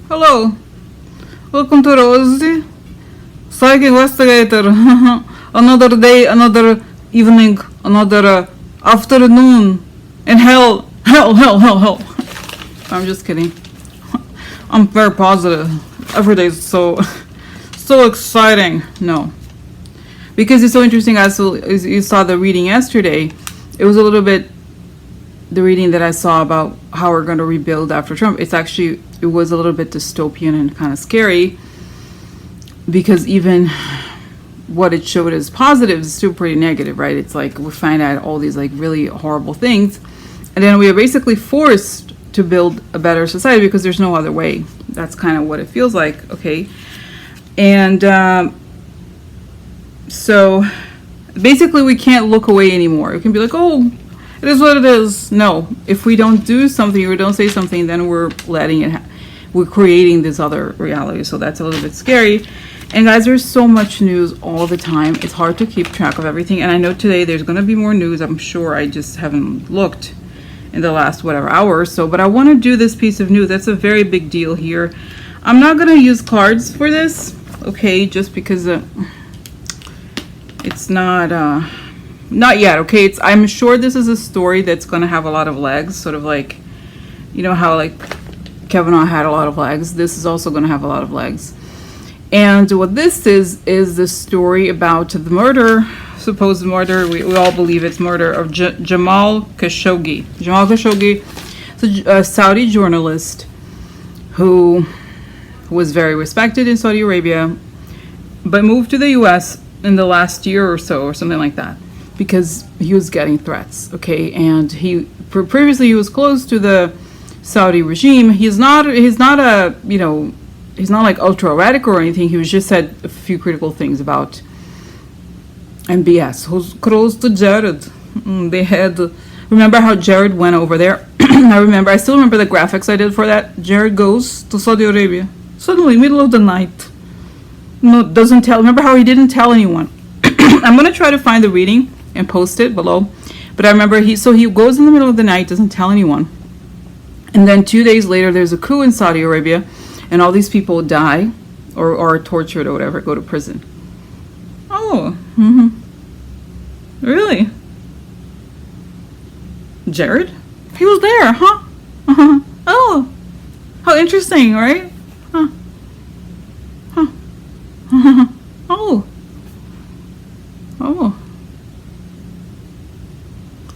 Hello, welcome to Rosie, Psych Investigator. Another day, another evening, another afternoon in hell. Hell. I'm just kidding. I'm very positive. Every day is so exciting. No, because it's so interesting. As you saw the reading yesterday, it was a little bit the reading that I saw about how we're going to rebuild after Trump. It was a little bit dystopian and kind of scary, because even what it showed as positive is still pretty negative, right? It's like we find out all these like really horrible things, and then we are basically forced to build a better society because there's no other way. That's kind of what it feels like. Okay. And so basically we can't look away anymore. We can be like, oh, it is what it is. No, if we don't do something or don't say something, then we're letting it we're creating this other reality. So that's a little bit scary. And guys, there's so much news all the time. It's hard to keep track of everything. And I know today there's going to be more news. I'm sure I just haven't looked in the last whatever hour or so. But I want to do this piece of news. That's a very big deal here. I'm not going to use cards for this, okay, just because it's not yet, okay. I'm sure this is a story that's going to have a lot of legs, sort of like, you know how like Kavanaugh had a lot of legs. This is also going to have a lot of legs. And what this is the story about the murder, supposed murder, we all believe it's murder, of Jamal Kashoggi. Jamal Kashoggi is a Saudi journalist who was very respected in Saudi Arabia, but moved to the US in the last year or so, or something like that, because he was getting threats, okay? And previously he was close to the Saudi regime. He's not a, you know, he's not like ultra radical or anything. He was just said a few critical things about MBS, who's close to Jared. Remember how Jared went over there? I still remember the graphics I did for that. Jared goes to Saudi Arabia. Suddenly, middle of the night. No, doesn't tell. Remember how he didn't tell anyone? I'm going to try to find the reading and post it below. But I remember he goes in the middle of the night, doesn't tell anyone. And then 2 days later, there's a coup in Saudi Arabia, and all these people die or are tortured or whatever, go to prison. Oh, really? Jared? He was there, huh? Oh, how interesting, right? Huh. Oh.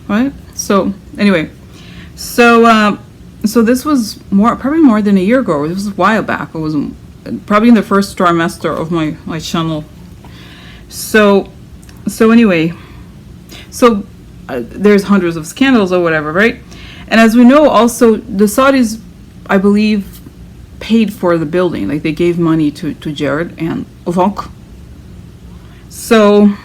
Right? So, anyway. So this was probably more than a year ago. This was a while back. It was probably in the first trimester of my channel. So anyway. So there's hundreds of scandals or whatever, right? And as we know, also the Saudis, I believe, paid for the building. Like they gave money to Jared and Ovonk. So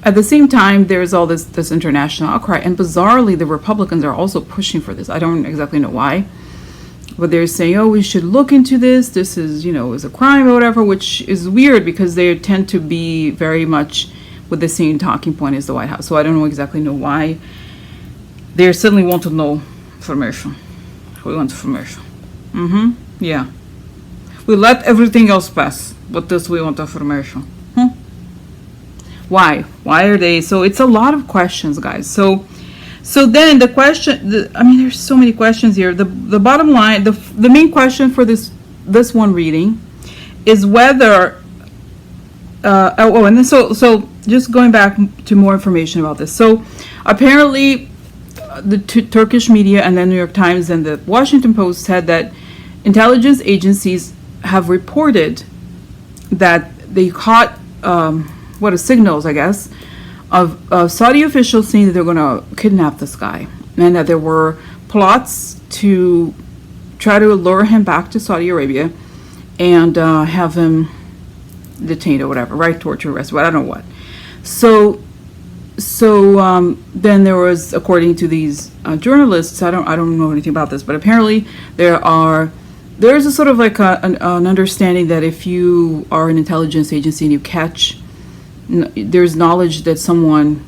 at the same time, there's all this international outcry, and bizarrely, the Republicans are also pushing for this. I don't exactly know why, but they're saying, "Oh, we should look into this. This is, is a crime or whatever," which is weird because they tend to be very much with the same talking point as the White House. So I don't exactly know why. They certainly want to know information. We want information. Yeah. We let everything else pass, but this we want information. Why are they? So it's a lot of questions, guys. So then the question, there's so many questions here. The bottom line, the main question for this one reading is whether so just going back to more information about this. So apparently the Turkish media and the New York Times and the Washington Post said that intelligence agencies have reported that they caught signals, I guess, of Saudi officials saying that they're going to kidnap this guy, and that there were plots to try to lure him back to Saudi Arabia and have him detained or whatever, right? Torture, arrest, I don't know what. So then there was, according to these journalists, I don't know anything about this, but apparently there's a sort of like an understanding that if you are an intelligence agency and you catch, there's knowledge that someone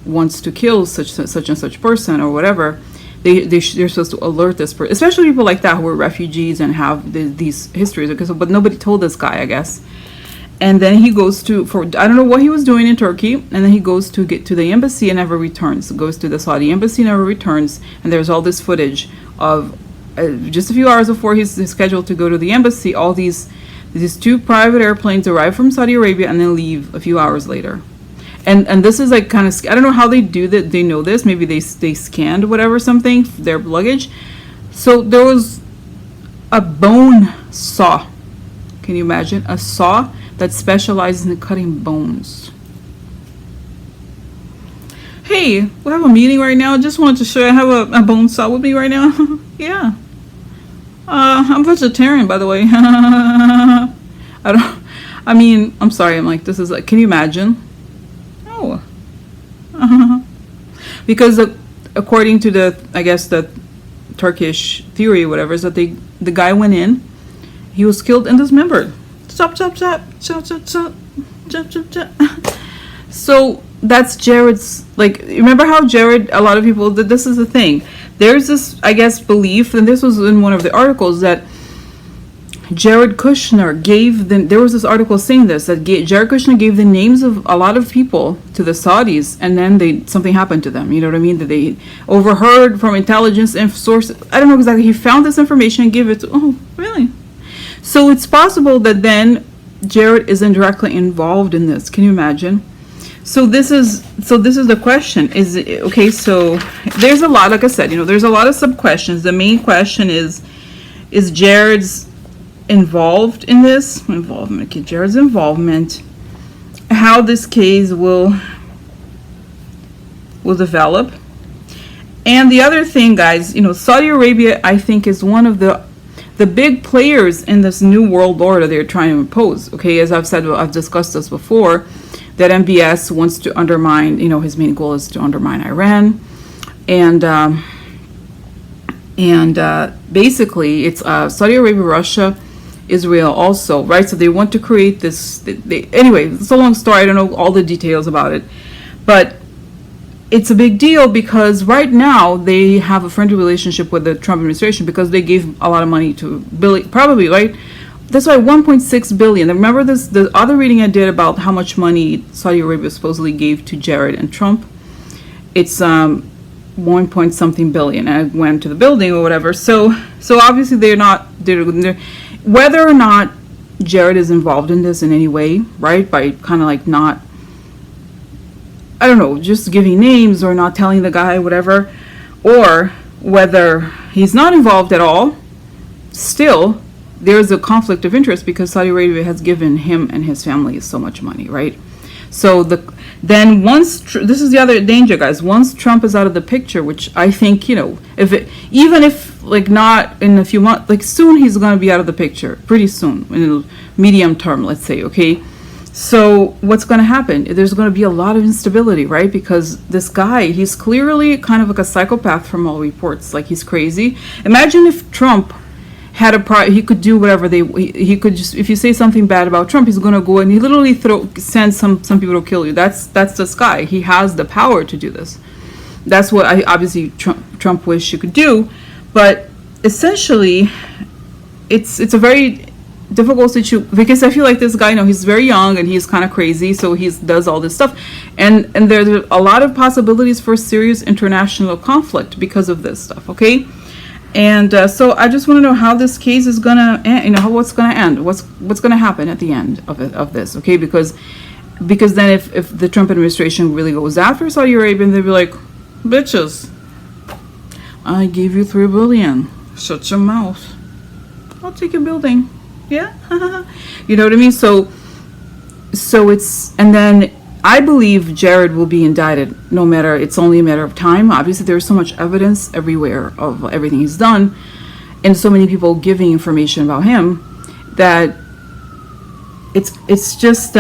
wants to kill such and such person or whatever, they're supposed to alert this person, especially people like that who are refugees and have these histories. Okay, so but nobody told this guy, I guess. And then he goes to, for I don't know what he was doing in Turkey, and then he goes to get to the embassy and never returns. Goes to the Saudi embassy, never returns, and there's all this footage of just a few hours before he's scheduled to go to the embassy. All these two private airplanes arrive from Saudi Arabia and then leave a few hours later. And this is like kind of, I don't know how they do that. They know this. Maybe they scanned whatever something, their luggage. So there was a bone saw. Can you imagine? A saw that specializes in cutting bones. Hey, we have a meeting right now. Just wanted to show you I have a bone saw with me right now. Yeah. I'm vegetarian, by the way. I'm sorry. I'm like, this is like, can you imagine? Oh. Because according to the Turkish theory, whatever, is that the guy went in, he was killed and dismembered. Chop, chop, chop, chop, chop, chop, chop, chop, chop. So that's Jared's, like, remember how Jared, a lot of people, this is the thing. There's this, I guess, belief, and this was in one of the articles, that Jared Kushner there was this article saying this, that Jared Kushner gave the names of a lot of people to the Saudis, and then something happened to them, you know what I mean? That they overheard from intelligence and sources, I don't know exactly, he found this information and gave it to, oh, really? So it's possible that then Jared isn't directly involved in this. Can you imagine? So this is the question. Okay, so there's a lot, like I said, there's a lot of sub questions. The main question is Jared's involved in this? Involvement. Okay, Jared's involvement. How this case will develop. And the other thing, guys, Saudi Arabia, I think, is one of the big players in this new world order they're trying to impose. Okay, as I've said, I've discussed this before, that MBS wants to undermine, his main goal is to undermine Iran. And basically it's Saudi Arabia, Russia, Israel also, right? So they want to create this, anyway, it's a long story, I don't know all the details about it. But it's a big deal because right now they have a friendly relationship with the Trump administration because they gave a lot of money to probably, right? That's why 1.6 billion. Remember this, the other reading I did about how much money Saudi Arabia supposedly gave to Jared and Trump. It's 1 point something billion. And I went to the building or whatever. So obviously they're whether or not Jared is involved in this in any way, right? By kind of like not, I don't know, just giving names or not telling the guy whatever, or whether he's not involved at all, still there's a conflict of interest because Saudi Arabia has given him and his family so much money, right? So then once this is the other danger, guys. Once Trump is out of the picture, which I think even if like not in a few months, like soon he's going to be out of the picture, pretty soon, in the medium term, let's say, okay. So what's going to happen? There's going to be a lot of instability, right? Because this guy, he's clearly kind of like a psychopath from all reports. Like he's crazy. Imagine if Trump had he could do whatever he could just, if you say something bad about Trump, he's going to go and he literally send some people to kill you. That's this guy. He has the power to do this. That's what obviously Trump wished he could do. But essentially, it's a very difficult situation because I feel like this guy, he's very young and he's kind of crazy, so he does all this stuff, and there's a lot of possibilities for serious international conflict because of this stuff. Okay, and so I just want to know how this case is gonna end, what's gonna end, what's gonna happen at the end of this. Okay, because then if the Trump administration really goes after Saudi Arabia, they'll be like, bitches, I gave you $3 billion, shut your mouth, I'll take your building. Yeah. You know what I mean? So it's, and then I believe Jared will be indicted no matter, it's only a matter of time. Obviously there's so much evidence everywhere of everything he's done and so many people giving information about him that it's just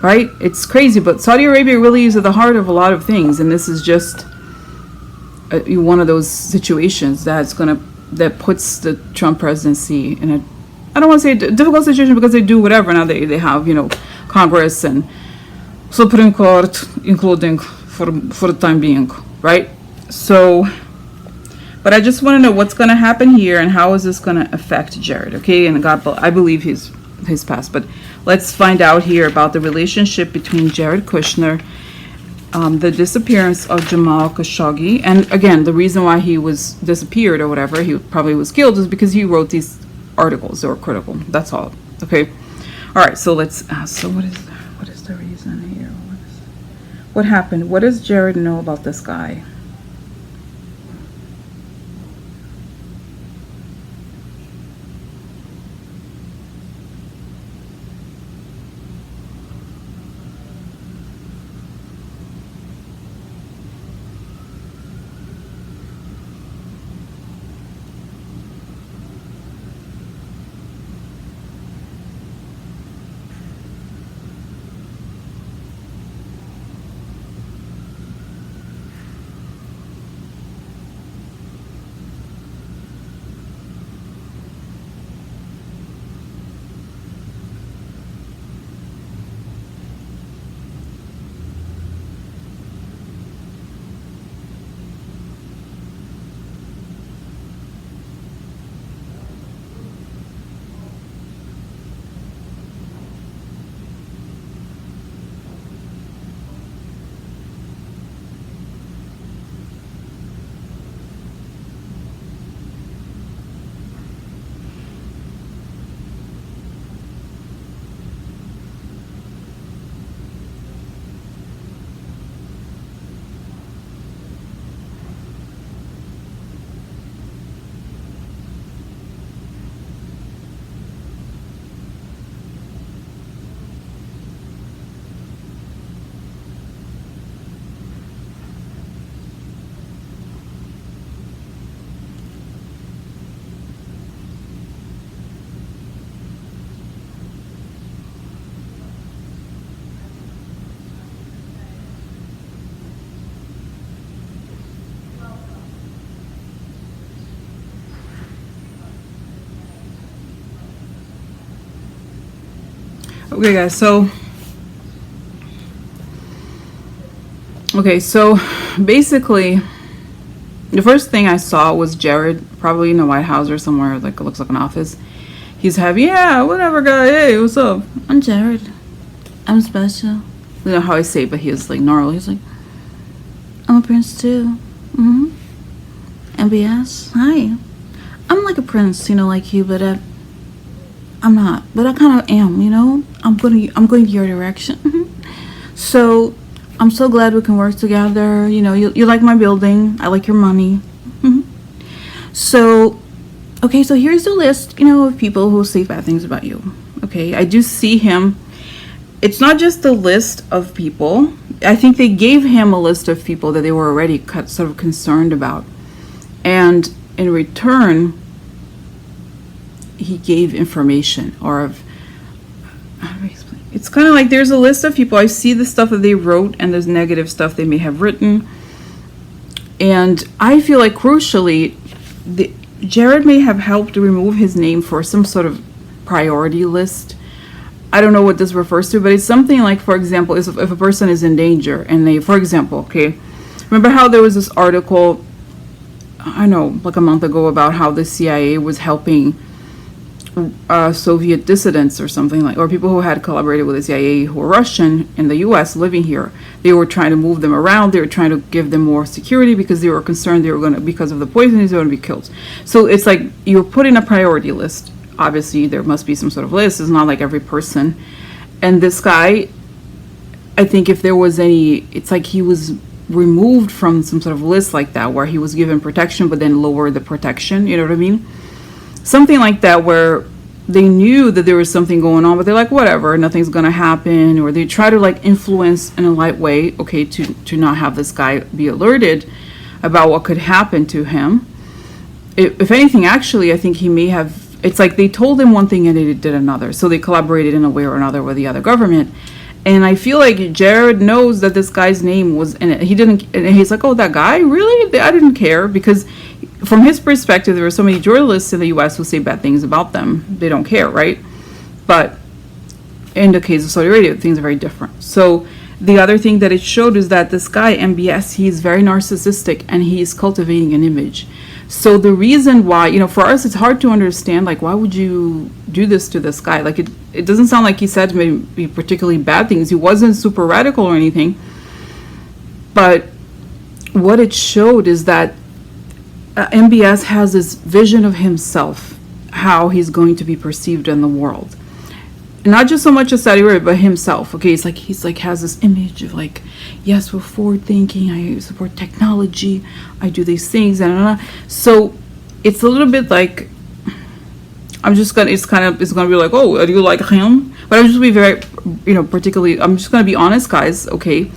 right, it's crazy. But Saudi Arabia really is at the heart of a lot of things, and this is just one of those situations that puts the Trump presidency in a, I don't want to say a difficult situation because they do whatever now. They have Congress and Supreme Court, including for the time being, right? So, but I just want to know what's going to happen here and how is this going to affect Jared, okay? And God, I believe his past, but let's find out here about the relationship between Jared Kushner, the disappearance of Jamal Kashoggi, and again, the reason why he was disappeared or whatever, he probably was killed, is because he wrote these articles that were critical. That's all, okay? All right, so let's ask. So what is the reason here? What happened? What does Jared know about this guy? Okay, guys, so basically the first thing I saw was Jared, probably in the White House or somewhere, like it looks like an office. He's having, yeah, whatever, guy, hey, what's up? I'm Jared. I'm special. You know how I say it, but he was like gnarly. He's like, I'm a prince too. MBS, hi. I'm like a prince, you know, like you, but I'm not, but I kind of am, you know. I'm going your direction. So I'm so glad we can work together. You know, you like my building. I like your money. So, okay, so here's the list, you know, of people who say bad things about you. Okay, I do see him. It's not just the list of people. I think they gave him a list of people that they were already sort of concerned about, and in return, he gave information, or how do I explain? It's kind of like there's a list of people. I see the stuff that they wrote and there's negative stuff they may have written. And I feel like crucially, Jared may have helped remove his name for some sort of priority list. I don't know what this refers to, but it's something like, for example, if a person is in danger and they, for example, okay, remember how there was this article, I know, like a month ago, about how the CIA was helping Soviet dissidents or something like, or people who had collaborated with the CIA who were Russian in the U.S. living here. They were trying to move them around. They were trying to give them more security because they were concerned they were going to, because of the poisonings, they were going to be killed. So it's like you're put in a priority list. Obviously, there must be some sort of list. It's not like every person. And this guy, I think if there was any, it's like he was removed from some sort of list like that, where he was given protection but then lowered the protection. You know what I mean? Something like that, where they knew that there was something going on, but they're like, whatever, nothing's gonna happen, or they try to like influence in a light way, okay, to not have this guy be alerted about what could happen to him. If anything, actually, I think he may have, it's like they told him one thing and they did another, so they collaborated in a way or another with the other government. And I feel like Jared knows that this guy's name was in it. He didn't, and he's like, oh, that guy? Really? I didn't care, because from his perspective, there are so many journalists in the U.S. who say bad things about them. They don't care, right? But in the case of Saudi Arabia, things are very different. So the other thing that it showed is that this guy, MBS, he's very narcissistic and he's cultivating an image. So the reason why, for us, it's hard to understand, like, why would you do this to this guy? Like, it doesn't sound like he said maybe particularly bad things. He wasn't super radical or anything. But what it showed is that MBS has this vision of himself, how he's going to be perceived in the world. Not just so much as Saudi Arabia, but himself. Okay, he's like has this image of like, yes, we're forward thinking. I support technology. I do these things, and so it's a little bit like it's gonna be like, oh, do you like him? But I'm just gonna be very, particularly. I'm just gonna be honest, guys. Okay.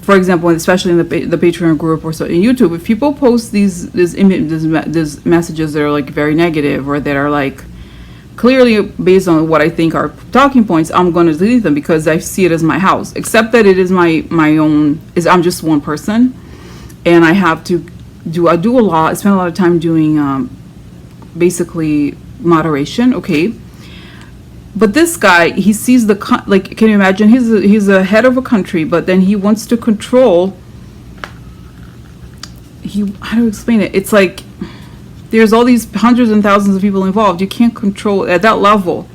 For example, especially in the Patreon group or so in YouTube, if people post these messages that are like very negative or that are like clearly based on what I think are talking points, I'm going to delete them because I see it as my house. Except that it is my own. I'm just one person, and I have to do a lot. I spend a lot of time doing basically moderation. Okay. But this guy, he sees like, can you imagine? He's a head of a country, but then he wants to control. How do you explain it? It's like there's all these hundreds and thousands of people involved. You can't control at that level.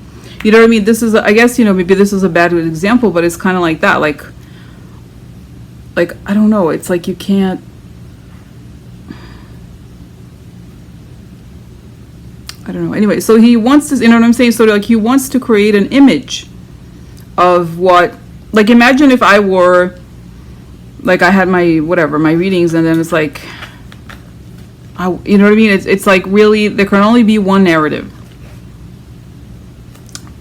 You know what I mean? This is, I guess, maybe this is a bad example, but it's kind of like that. Like I don't know. It's like you can't. I don't know. Anyway, so he wants to, you know what I'm saying? So like he wants to create an image of what, like imagine if I were, like I had my readings, and then it's like, you know what I mean? It's like really, there can only be one narrative,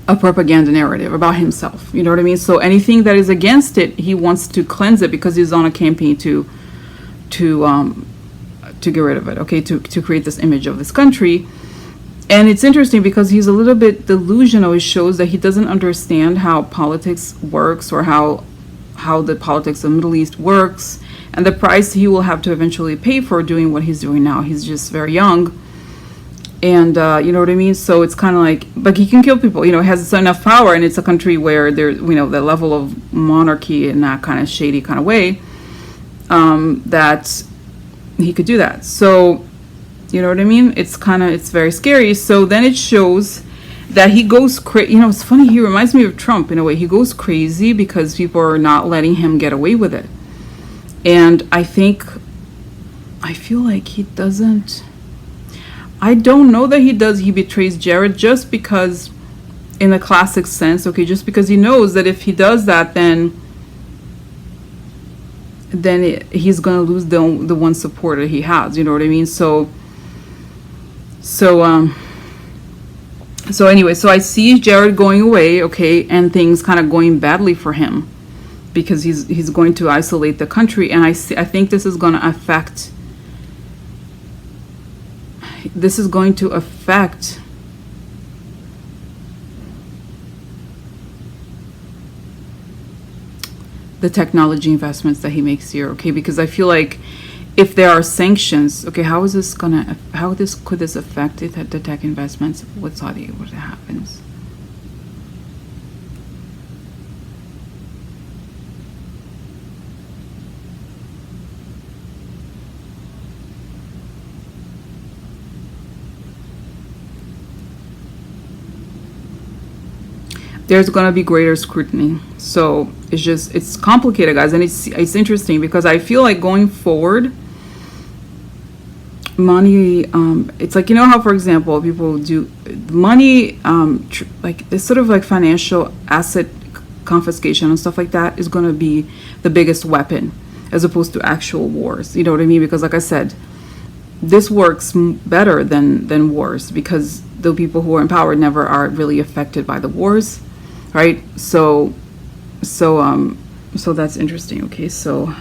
a propaganda narrative about himself. You know what I mean? So anything that is against it, he wants to cleanse it because he's on a campaign to get rid of it. Okay, to create this image of this country. And it's interesting because he's a little bit delusional. It shows that he doesn't understand how politics works or how the politics of the Middle East works and the price he will have to eventually pay for doing what he's doing now. He's just very young. And you know what I mean? So it's kind of like, but he can kill people, has enough power, and it's a country where there, the level of monarchy in that kind of shady kind of way, that he could do that. So, you know what I mean? It's very scary. So then it shows that he goes crazy. It's funny. He reminds me of Trump in a way. He goes crazy because people are not letting him get away with it. And I feel like he doesn't. I don't know that he does. He betrays Jared just because, in the classic sense, okay, just because he knows that if he does that, then he's going to lose the one supporter he has. You know what I mean? So anyway, so I see Jared going away, okay, and things kind of going badly for him because he's going to isolate the country, and I think this is going to affect the technology investments that he makes here, okay, because I feel like if there are sanctions, okay, could this affect the tech investments with Saudi? What happens? There's going to be greater scrutiny. So it's complicated, guys, and it's interesting because I feel like going forward, money, it's like, how, for example, people do money, like this sort of like financial asset confiscation and stuff like that is going to be the biggest weapon as opposed to actual wars. You know what I mean? Because like I said, this works better than wars because the people who are in power never are really affected by the wars, right? So that's interesting. Okay, so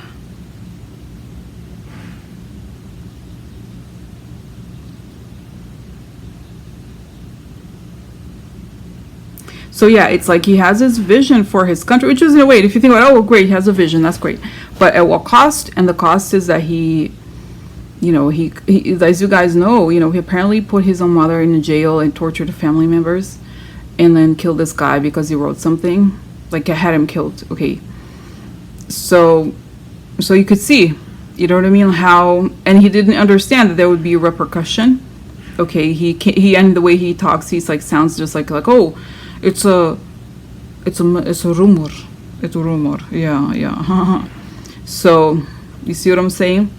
yeah, it's like he has his vision for his country, which is in a way, if you think about, oh, great, he has a vision, that's great. But at what cost? And the cost is that he, as you guys know, he apparently put his own mother in jail and tortured family members and then killed this guy because he wrote something, like had him killed, okay. So you could see, you know what I mean, how, and he didn't understand that there would be a repercussion. Okay, he and the way he talks, he's like, sounds just like oh, it's a rumor. It's a rumor. Yeah. So you see what I'm saying?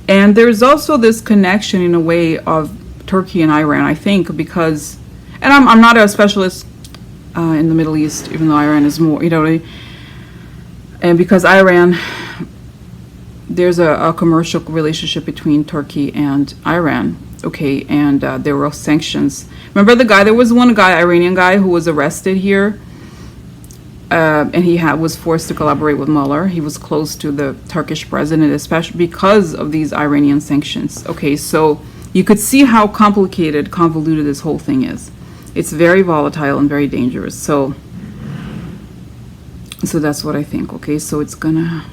And there's also this connection in a way of Turkey and Iran, I think, because, and I'm not a specialist in the Middle East, even though Iran is more, you know what I mean? And because Iran, there's a commercial relationship between Turkey and Iran, okay, and there were sanctions. Remember there was one guy, Iranian guy, who was arrested here, and he was forced to collaborate with Mueller. He was close to the Turkish president, especially because of these Iranian sanctions. Okay, so you could see how convoluted this whole thing is. It's very volatile and very dangerous. So that's what I think. Okay, so it's gonna.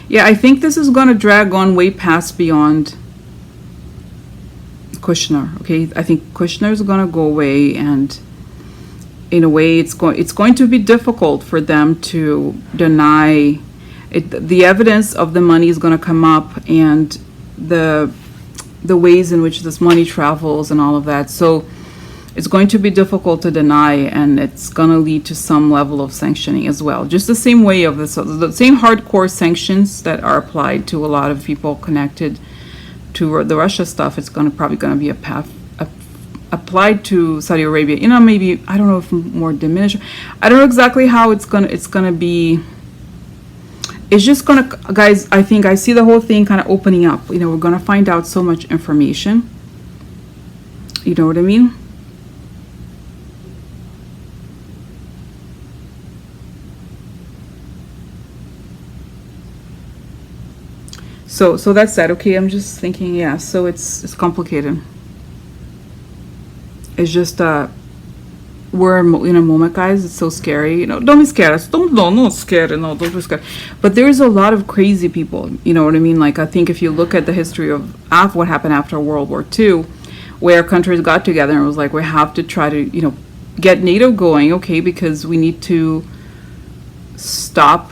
Yeah, I think this is gonna drag on way past beyond Kushner. Okay, I think Kushner is gonna go away, and in a way, it's going to be difficult for them to deny it. The evidence of the money is gonna come up, and the ways in which this money travels and all of that. So it's going to be difficult to deny, and it's going to lead to some level of sanctioning as well. Just the same way of the same hardcore sanctions that are applied to a lot of people connected to the Russia stuff. It's probably going to be applied to Saudi Arabia. You know, maybe, I don't know if more diminished. I don't know exactly how it's going to be. It's just going to, guys, I think I see the whole thing kind of opening up. You know, we're going to find out so much information. You know what I mean? So that's that. Okay, I'm just thinking, yeah, so it's complicated. It's just we're in a moment, guys. It's so scary. You know, don't be scared. Don't scared. No, don't be scared. But there's a lot of crazy people. You know what I mean? Like, I think if you look at the history of what happened after World War II, where countries got together and was like, we have to try to, you know, get NATO going, okay, because we need to stop.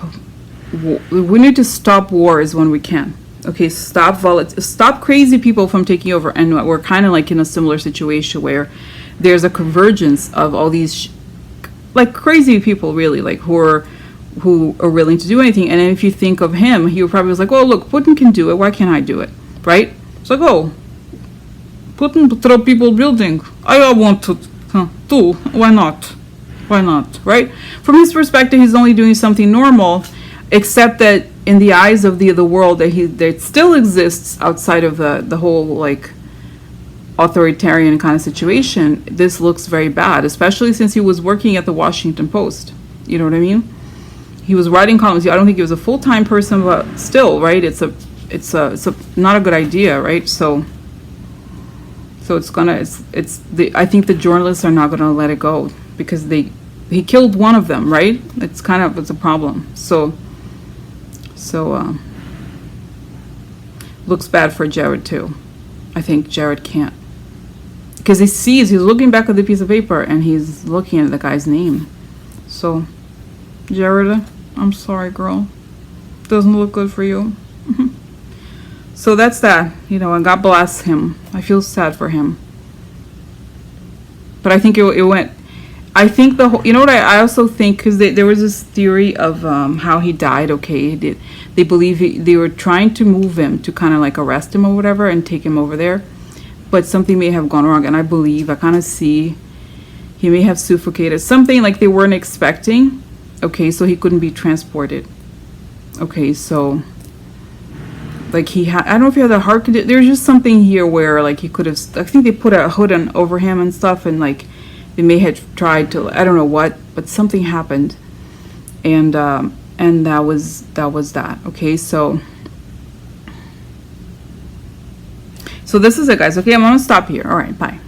We need to stop wars when we can. Okay, stop crazy people from taking over. And we're kind of like in a similar situation where there's a convergence of all these like crazy people, really, like who are willing to do anything. And then if you think of him, he probably was like, well, look, Putin can do it, why can't I do it? Right? It's like, oh, Putin throw people building, I want to do, why not, right? From his perspective, he's only doing something normal, except that in the eyes of the world, that still exists outside of the whole like authoritarian kind of situation. This looks very bad, especially since he was working at the Washington Post. You know what I mean? He was writing columns. I don't think he was a full-time person, but still, right? It's not a good idea, right? So I think the journalists are not gonna let it go because he killed one of them, right? It's a problem. So looks bad for Jared too. I think Jared can't, because he's looking back at the piece of paper and he's looking at the guy's name. So Jared, I'm sorry, girl, doesn't look good for you. So that's that, you know, and God bless him. I feel sad for him, but I think it went. I think you know what I also think, because there was this theory of how he died. Okay, they believe they were trying to move him to kind of like arrest him or whatever and take him over there, but something may have gone wrong. And I kind of see he may have suffocated, something like they weren't expecting. Okay, so he couldn't be transported. Okay, so like I don't know if he had a heart condition. There's just something here where like he could have. I think they put a hood over him and stuff, and like. They may have tried to, I don't know what, but something happened, and that was that. Okay, so this is it, guys. Okay, I'm gonna stop here. All right, bye.